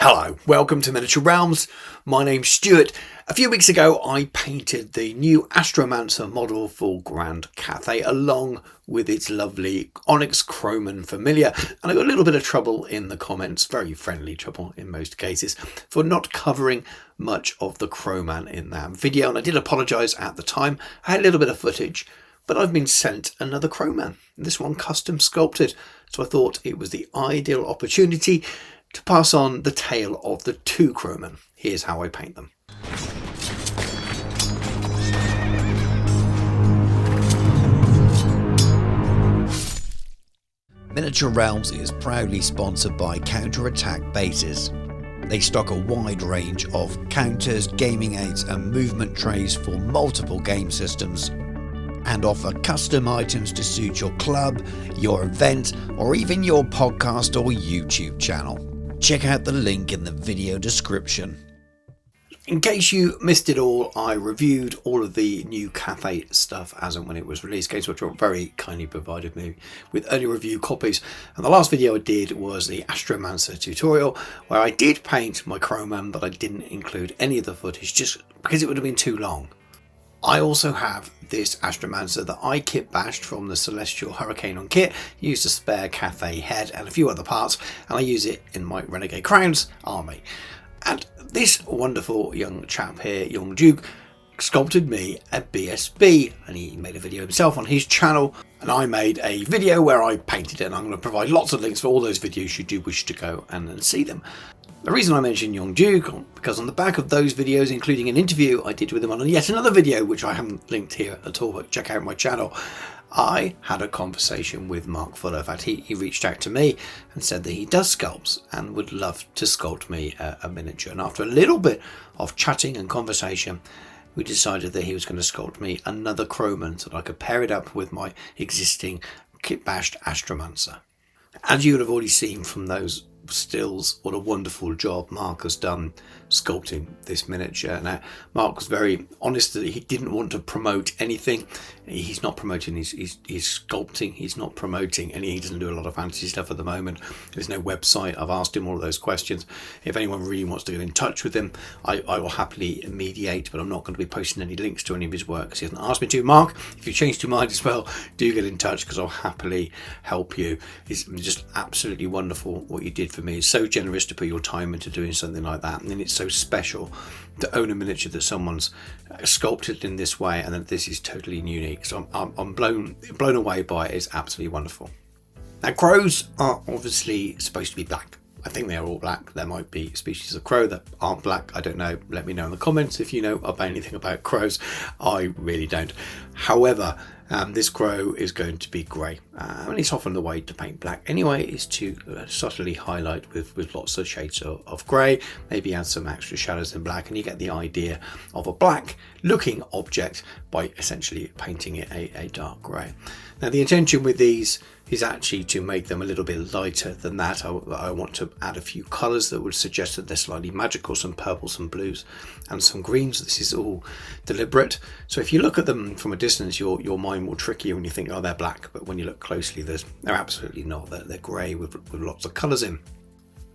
Hello, welcome to Miniature Realms. My name's Stuart. A few weeks ago I painted the new Astromancer model for Grand Cathay along with its lovely Onyx Crowman familiar, and I got a little bit of trouble in the comments, very friendly trouble in most cases, for not covering much of the Crowman in that video, and I did apologise at the time. I had a little bit of footage, but I've been sent another Crowman, this one custom sculpted, so I thought it was the ideal opportunity to pass on the tale of the two Crowman. Here's how I paint them. Miniature Realms is proudly sponsored by Counter-Attack Bases. They stock a wide range of counters, gaming aids and movement trays for multiple game systems, and offer custom items to suit your club, your event, or even your podcast or YouTube channel. Check out the link in the video description. In case you missed it all, I reviewed all of the new Cathay stuff as and when it was released. Games Workshop very kindly provided me with early review copies. And the last video I did was the Astromancer tutorial, where I did paint my Crowman, but I didn't include any of the footage just because it would have been too long. I also have this Astromancer that I kit bashed from the Celestial Hurricane on kit, used a spare Cathay head and a few other parts, and I use it in my Renegade Crowns army. And this wonderful young chap here, young Duke, sculpted me a BSB, and he made a video himself on his channel, and I made a video where I painted it, and I'm going to provide lots of links for all those videos should you wish to go and see them. The reason I mention Young Duke, because on the back of those videos, including an interview I did with him on yet another video, which I haven't linked here at all, but check out my channel, I had a conversation with Mark Fuller. In fact, he reached out to me and said that he does sculpts and would love to sculpt me a miniature. And after a little bit of chatting and conversation, we decided that he was going to sculpt me another Crowman so that I could pair it up with my existing kit-bashed Astromancer. As you would have already seen from those stills, what a wonderful job Mark has done sculpting this miniature. Now, Mark was very honest that he didn't want to promote anything. He's not promoting his sculpting. He's not promoting he doesn't do a lot of fantasy stuff at the moment. There's no website. I've asked him all of those questions. If anyone really wants to get in touch with him, I will happily mediate, but I'm not going to be posting any links to any of his work because he hasn't asked me to. Mark, if you change your mind as well, do get in touch because I'll happily help you. It's just absolutely wonderful what you did for me. It's so generous to put your time into doing something like that, and it's so special to own a miniature that someone's sculpted in this way, and that this is totally unique. So I'm blown away by it. It's absolutely wonderful. Now, crows are obviously supposed to be black. I think they are all black. There might be species of crow that aren't black. I don't know. Let me know in the comments if you know about anything about crows. I really don't. However, this crow is going to be grey. And it's often the way to paint black anyway, is to subtly highlight with lots of shades of grey, maybe add some extra shadows in black, and you get the idea of a black looking object by essentially painting it a dark grey. Now, the intention with these is actually to make them a little bit lighter than that. I want to add a few colours that would suggest that they're slightly magical, some purples, some blues and some greens. This is all deliberate. So if you look at them from a distance, your mind will trick you when you think, oh, they're black, but when you look closely, they're absolutely not. They're grey with lots of colours in.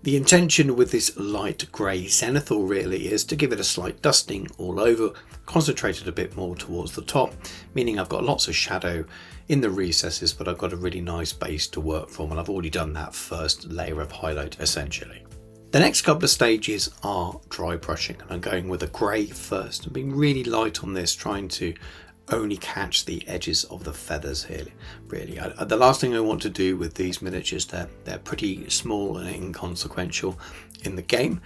The intention with this light grey zenithal really is to give it a slight dusting all over, concentrated a bit more towards the top, meaning I've got lots of shadow in the recesses, but I've got a really nice base to work from, and I've already done that first layer of highlight essentially. The next couple of stages are dry brushing, and I'm going with a grey first and being really light on this, trying to only catch the edges of the feathers here really. The last thing I want to do with these miniatures, they're pretty small and inconsequential in the game.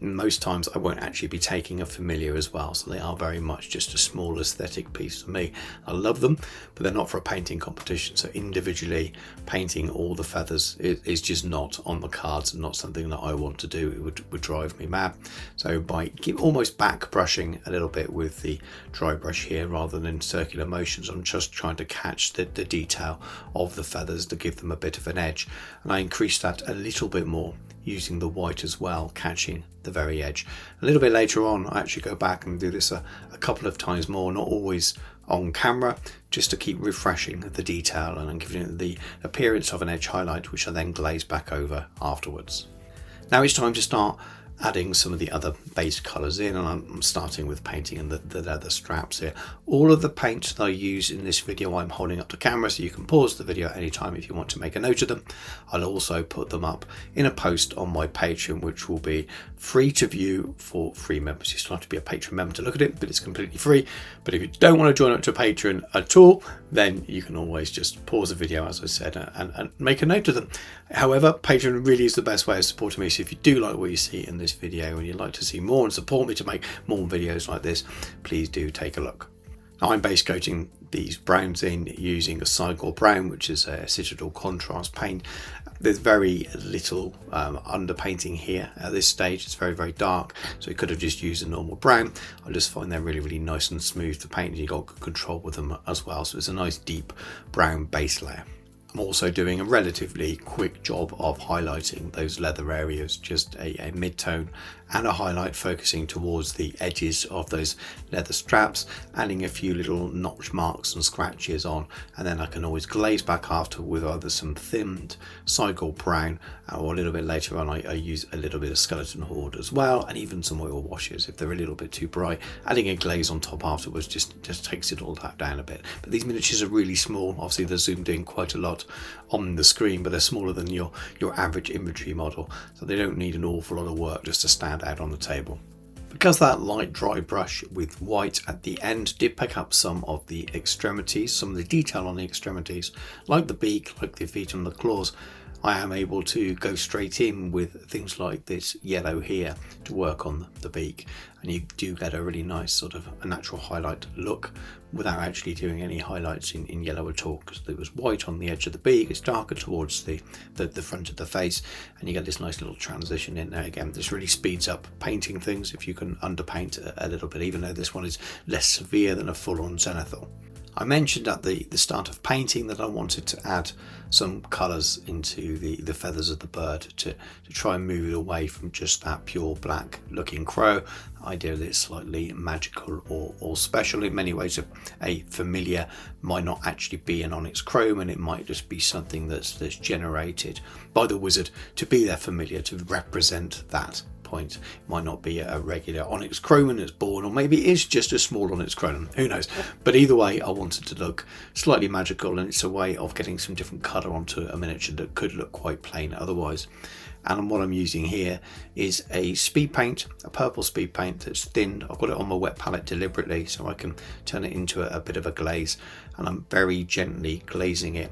Most times I won't actually be taking a familiar as well, so they are very much just a small aesthetic piece for me. I love them, but they're not for a painting competition, so individually painting all the feathers is just not on the cards and not something that I want to do. It would drive me mad. So by almost back brushing a little bit with the dry brush here rather than circular motions, I'm just trying to catch the detail of the feathers to give them a bit of an edge, and I increase that a little bit more using the white as well, catching the very edge. A little bit later on I actually go back and do this a couple of times more, not always on camera, just to keep refreshing the detail and giving it the appearance of an edge highlight, which I then glaze back over afterwards. Now it's time to start adding some of the other base colours in, and I'm starting with painting in the leather straps here. All of the paints that I use in this video I'm holding up to camera, so you can pause the video at any time if you want to make a note of them. I'll also put them up in a post on my Patreon, which will be free to view for free members. You still have to be a Patreon member to look at it, but it's completely free. But if you don't want to join up to Patreon at all, then you can always just pause the video, as I said, and make a note of them. However, Patreon really is the best way of supporting me, so if you do like what you see in this video and you'd like to see more and support me to make more videos like this, please do take a look. Now, I'm base coating these browns in using a Cygor brown, which is a Citadel contrast paint. There's very little underpainting here at this stage. It's very, very dark, so you could have just used a normal brown. I just find they're really, really nice and smooth to paint, and you got good control with them as well. So it's a nice deep brown base layer. I'm also doing a relatively quick job of highlighting those leather areas, just a mid-tone and a highlight focusing towards the edges of those leather straps, adding a few little notch marks and scratches on, and then I can always glaze back after with either some thinned Cygor brown, or a little bit later on I use a little bit of skeleton horde as well, and even some oil washes if they're a little bit too bright. Adding a glaze on top afterwards just takes it all down a bit. But these miniatures are really small. Obviously they're zoomed in quite a lot on the screen, but they're smaller than your average inventory model, so they don't need an awful lot of work just to stand out on the table. Because that light dry brush with white at the end did pick up some of the extremities, some of the detail on the extremities, like the beak, like the feet and the claws, I am able to go straight in with things like this yellow here to work on the beak, and you do get a really nice sort of a natural highlight look without actually doing any highlights in yellow at all, because there was white on the edge of the beak. It's darker towards the front of the face, and you get this nice little transition in there. Again, this really speeds up painting things if you can underpaint a little bit, even though this one is less severe than a full-on zenithal. I mentioned at the start of painting that I wanted to add some colours into the feathers of the bird to try and move it away from just that pure black looking crow. The idea that it's slightly magical or special. In many ways a familiar might not actually be an Onyx Crowman, it might just be something that's generated by the wizard to be their familiar, to represent that point. It might not be a regular Onyx Crowman that's born, or maybe it is just a small Onyx Crowman, who knows. But either way, I wanted to look slightly magical, and it's a way of getting some different colour onto a miniature that could look quite plain otherwise. And what I'm using here is a speed paint, a purple speed paint that's thinned. I've got it on my wet palette deliberately so I can turn it into a bit of a glaze, and I'm very gently glazing it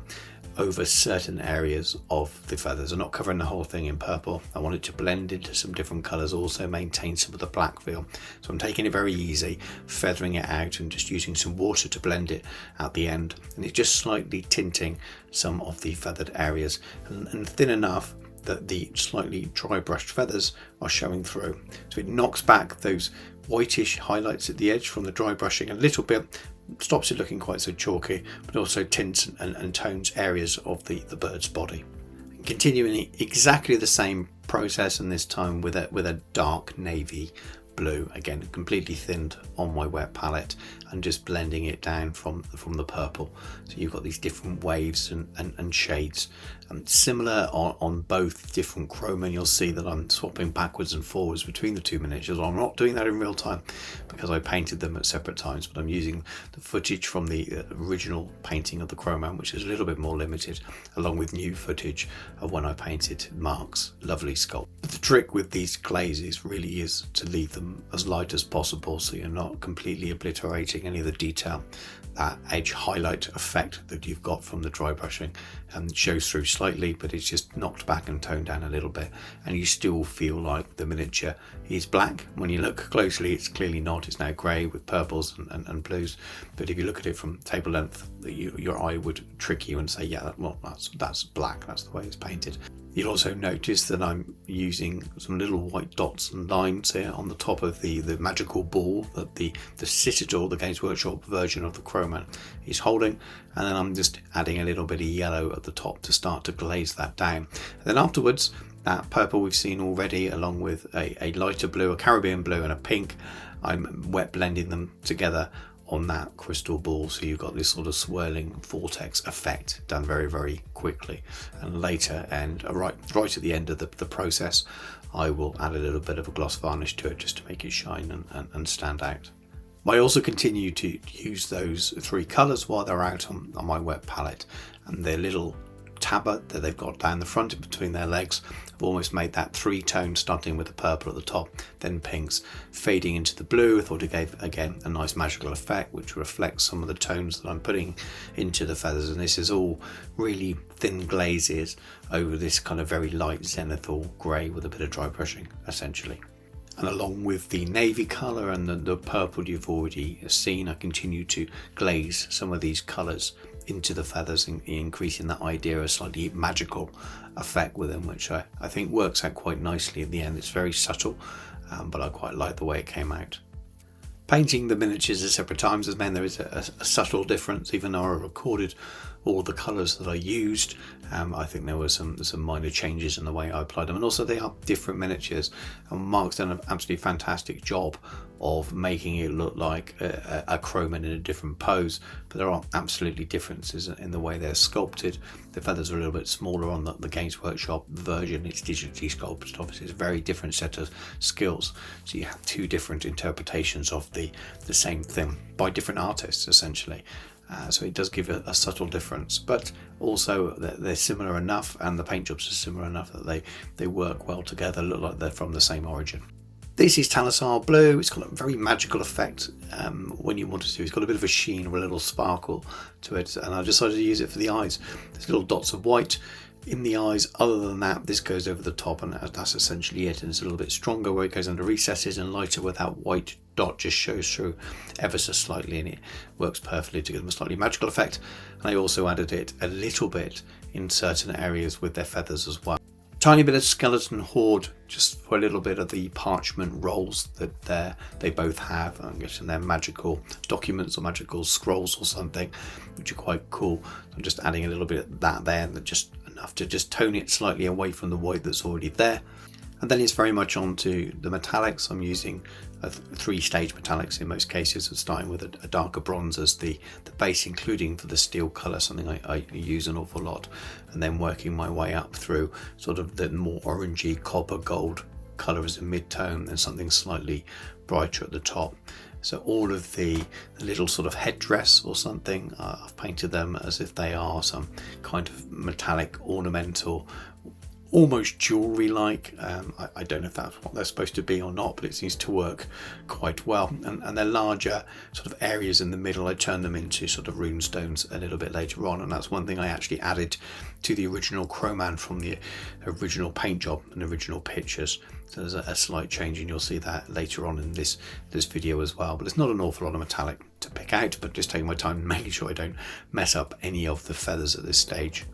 over certain areas of the feathers. I'm not covering the whole thing in purple. I want it to blend into some different colours, also maintain some of the black feel. So I'm taking it very easy, feathering it out and just using some water to blend it at the end. And it's just slightly tinting some of the feathered areas and thin enough that the slightly dry brushed feathers are showing through. So it knocks back those whitish highlights at the edge from the dry brushing a little bit, stops it looking quite so chalky, but also tints and tones areas of the bird's body. Continuing exactly the same process, and this time with a dark navy blue, again completely thinned on my wet palette, and just blending it down from the purple. So you've got these different waves and shades, similar on both different Crowman. You'll see that I'm swapping backwards and forwards between the two miniatures. I'm not doing that in real time because I painted them at separate times, but I'm using the footage from the original painting of the Crowman, which is a little bit more limited, along with new footage of when I painted Mark's lovely sculpt. But the trick with these glazes really is to leave them as light as possible, so you're not completely obliterating any of the detail. That edge highlight effect that you've got from the dry brushing shows through slightly, but it's just knocked back and toned down a little bit, and you still feel like the miniature is black. When you look closely, it's clearly not. It's now grey with purples and blues, but if you look at it from table length, your eye would trick you and say, yeah, well, that's black, that's the way it's painted. You'll also notice that I'm using some little white dots and lines here on the top of the magical ball that the Citadel, the Games Workshop version of the Crowman, is holding, and then I'm just adding a little bit of yellow at the top to start to glaze that down. And then afterwards, that purple we've seen already, along with a lighter blue, a Caribbean blue and a pink, I'm wet blending them together on that crystal ball, so you've got this sort of swirling vortex effect done very, very quickly. And later, and right at the end of the process, I will add a little bit of a gloss varnish to it just to make it shine and stand out. I also continue to use those 3 colours while they're out on my wet palette, and their little tabard that they've got down the front between their legs, I've almost made that 3-tone, starting with the purple at the top, then pinks, fading into the blue. I thought it gave, again, a nice magical effect which reflects some of the tones that I'm putting into the feathers, and this is all really thin glazes over this kind of very light zenithal grey with a bit of dry brushing, essentially. And along with the navy colour and the purple you've already seen, I continue to glaze some of these colours into the feathers, increasing that idea of a slightly magical effect with them, which I think works out quite nicely in the end. It's very subtle, but I quite like the way it came out. Painting the miniatures at separate times has meant there is a subtle difference. Even though I recorded all the colours that I used, I think there were some minor changes in the way I applied them, and also they are different miniatures, and Mark's done an absolutely fantastic job of making it look like a Crowman in a different pose, but there are absolutely differences in the way they're sculpted. The feathers are a little bit smaller on the Games Workshop version. It's digitally sculpted. Obviously it's a very different set of skills, so you have 2 different interpretations of the same thing by different artists, essentially. So it does give a subtle difference, but also they're similar enough, and the paint jobs are similar enough that they work well together, look like they're from the same origin. This is Talisar Blue. It's got a very magical effect when you want it to. It's got a bit of a sheen or a little sparkle to it, and I decided to use it for the eyes. There's little dots of white in the eyes. Other than that, this goes over the top, and that's essentially it. And it's a little bit stronger where it goes under recesses, and lighter where that white dot just shows through ever so slightly, and it works perfectly to give them a slightly magical effect. And I also added it a little bit in certain areas with their feathers as well. Tiny bit of skeleton horde just for a little bit of the parchment rolls that they both have. I'm guessing they're magical documents or magical scrolls or something, which are quite cool. I'm just adding a little bit of that there, and just enough to just tone it slightly away from the white that's already there. And then it's very much onto the metallics. I'm using 3-stage metallics in most cases, starting with a darker bronze as the base, including for the steel colour, something I use an awful lot, and then working my way up through sort of the more orangey copper gold colour as a mid-tone, and something slightly brighter at the top. So all of the little sort of headdress or something, I've painted them as if they are some kind of metallic ornamental, almost jewelry like. I don't know if that's what they're supposed to be or not, but it seems to work quite well. And they're larger sort of areas in the middle. I turn them into sort of rune stones a little bit later on, and that's one thing I actually added to the original Crowman from the original paint job and original pictures. So there's a slight change, and you'll see that later on in this video as well. But it's not an awful lot of metallic to pick out, but just taking my time, making sure I don't mess up any of the feathers at this stage.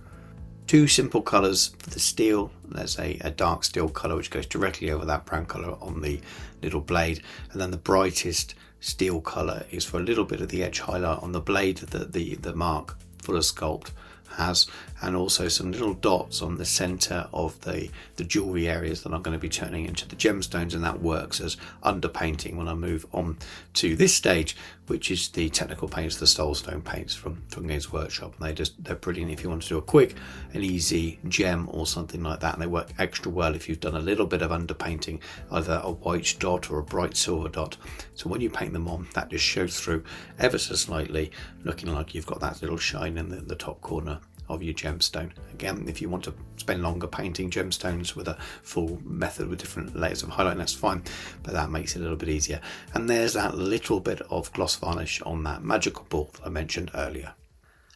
2 simple colours for the steel. There's a dark steel colour which goes directly over that brown colour on the little blade, and then the brightest steel colour is for a little bit of the edge highlight on the blade that the Mark Fuller Sculpt has, and also some little dots on the centre of the jewellery areas that I'm going to be turning into the gemstones, and that works as underpainting when I move on to this stage, which is the technical paints, the Soulstone paints from Games Workshop. And they're brilliant if you want to do a quick and easy gem or something like that, and they work extra well if you've done a little bit of underpainting, either a white dot or a bright silver dot. So when you paint them on, that just shows through ever so slightly, looking like you've got that little shine in the top corner of your gemstone. Again, if you want to spend longer painting gemstones with a full method with different layers of highlight, that's fine, but that makes it a little bit easier. And there's that little bit of gloss varnish on that magical ball that I mentioned earlier.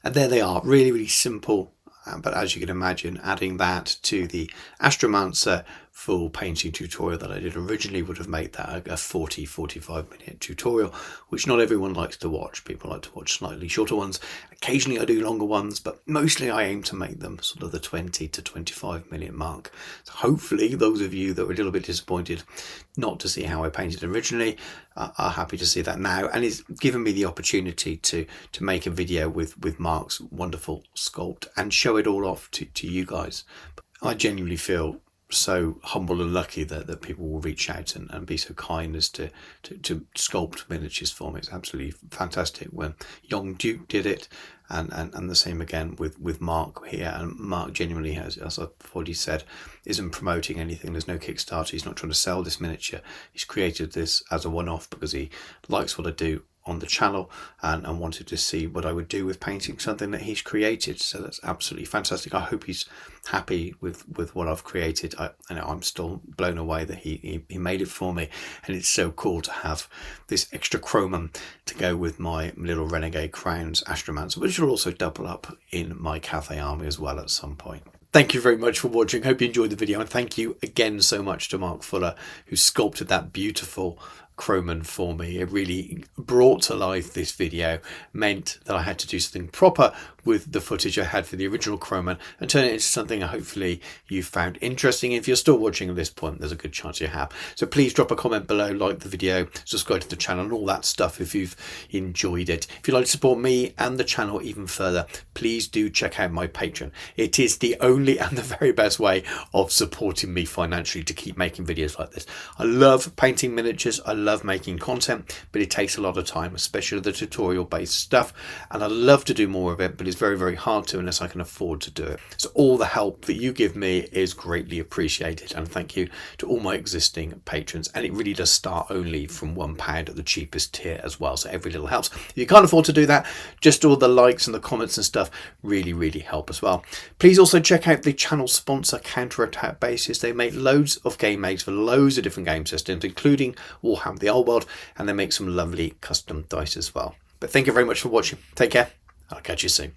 And there they are, really, really simple. But as you can imagine, adding that to the Astromancer full painting tutorial that I did originally would have made that a 40-45 minute tutorial, which not everyone likes to watch. People like to watch slightly shorter ones. Occasionally I do longer ones, but mostly I aim to make them sort of the 20 to 25 minute mark. So hopefully those of you that were a little bit disappointed not to see how I painted originally are happy to see that now, and it's given me the opportunity to make a video with Mark's wonderful sculpt and show it all off to you guys. I genuinely feel so humble and lucky that people will reach out and be so kind as to sculpt miniatures for me. It's absolutely fantastic when Young Duke did it, and the same again with Mark here. And Mark genuinely has, as I've already said, isn't promoting anything. There's no Kickstarter. He's not trying to sell this miniature. He's created this as a one-off because he likes what I do on the channel and wanted to see what I would do with painting something that he's created. So that's absolutely fantastic. I hope he's happy with what I've created. I'm still blown away that he made it for me, and it's so cool to have this extra Crowman to go with my little Renegade Crowns Astromancer, which will also double up in my Cathay army as well at some point. Thank you very much for watching. Hope you enjoyed the video, and thank you again so much to Mark Fuller, who sculpted that beautiful Crowman for me. It really brought to life this video, meant that I had to do something proper with the footage I had for the original Crowman and turn it into something hopefully you found interesting. If you're still watching at this point, there's a good chance you have. So please drop a comment below, like the video, subscribe to the channel and all that stuff if you've enjoyed it. If you'd like to support me and the channel even further, please do check out my Patreon. It is the only and the very best way of supporting me financially to keep making videos like this. I love painting miniatures, I love making content, but it takes a lot of time, especially the tutorial based stuff, and I love to do more of it, but it's very, very hard to unless I can afford to do it. So all the help that you give me is greatly appreciated, and thank you to all my existing patrons. And it really does start only from £1 at the cheapest tier as well, so every little helps. If you can't afford to do that, just all the likes and the comments and stuff really help as well. Please also check out the channel sponsor, Counterattack Bases. They make loads of game aids for loads of different game systems, including Warhammer the Old World, and they make some lovely custom dice as well. But thank you very much for watching. Take care. I'll catch you soon.